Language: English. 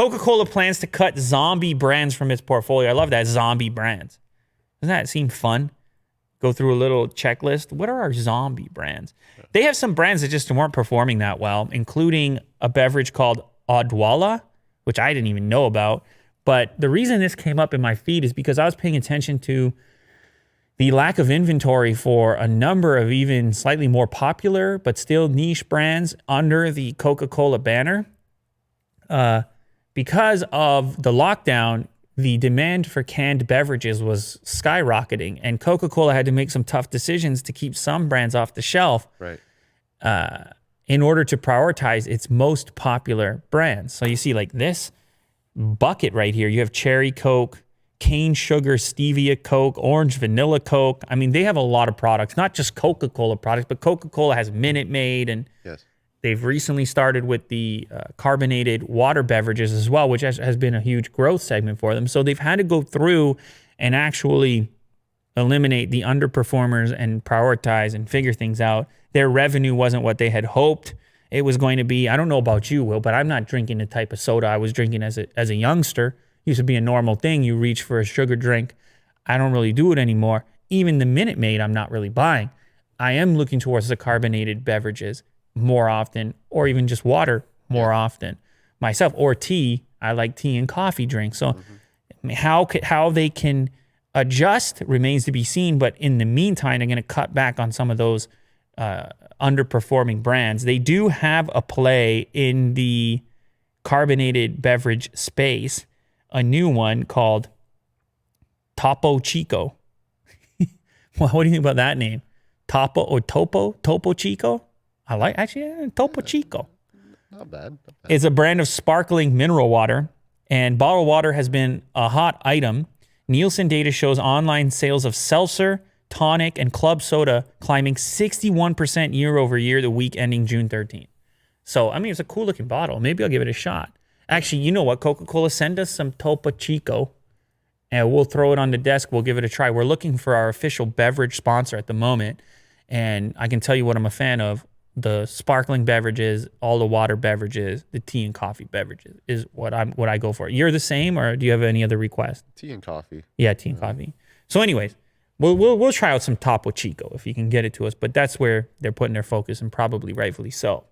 Coca-Cola plans to cut zombie brands from its portfolio. I love that, zombie brands. Doesn't that seem fun? Go through a little checklist. What are our zombie brands? They have some brands that just weren't performing that well, including a beverage called Odwalla, which I didn't even know about. But the reason this came up in my feed is because I was paying attention to the lack of inventory for a number of even slightly more popular but still niche brands under the Coca-Cola banner. Because of the lockdown, the demand for canned beverages was skyrocketing, and Coca-Cola had to make some tough decisions to keep some brands off the shelf in order to prioritize its most popular brands. So you see like this bucket right here. You have Cherry Coke, cane sugar stevia Coke, orange vanilla Coke. I mean, they have a lot of products, not just Coca-Cola products, but Coca-Cola has Minute Maid, and they've recently started with the carbonated water beverages as well, which has been a huge growth segment for them. So they've had to go through and actually eliminate the underperformers and prioritize and figure things out. Their revenue wasn't what they had hoped it was going to be. I don't know about you, Will, but I'm not drinking the type of soda I was drinking as a youngster. Used to be a normal thing. You reach for a sugar drink. I don't really do it anymore. Even the Minute Maid, I'm not really buying. I am looking towards the carbonated beverages more often, or even just water more often myself, or tea. I like tea and coffee drinks. So how they can adjust remains to be seen. But in the meantime, they're going to cut back on some of those underperforming brands. They do have a play in the carbonated beverage space, a new one called Topo Chico. Well, what do you think about that name? Topo Chico? I like, actually, Topo Chico. Not bad. It's a brand of sparkling mineral water, and bottled water has been a hot item. Nielsen data shows online sales of seltzer, tonic, and club soda climbing 61% year over year the week ending June 13th. So, I mean, it's a cool looking bottle. Maybe I'll give it a shot. Actually, you know what? Coca-Cola, send us some Topo Chico, and we'll throw it on the desk. We'll give it a try. We're looking for our official beverage sponsor at the moment, and I can tell you what I'm a fan of. The sparkling beverages, all the water beverages, the tea and coffee beverages is what I go for. You're the same, or do you have any other requests? Tea and coffee. Yeah, tea and coffee. So anyways, we'll try out some Topo Chico if you can get it to us, but that's where they're putting their focus, and probably rightfully so.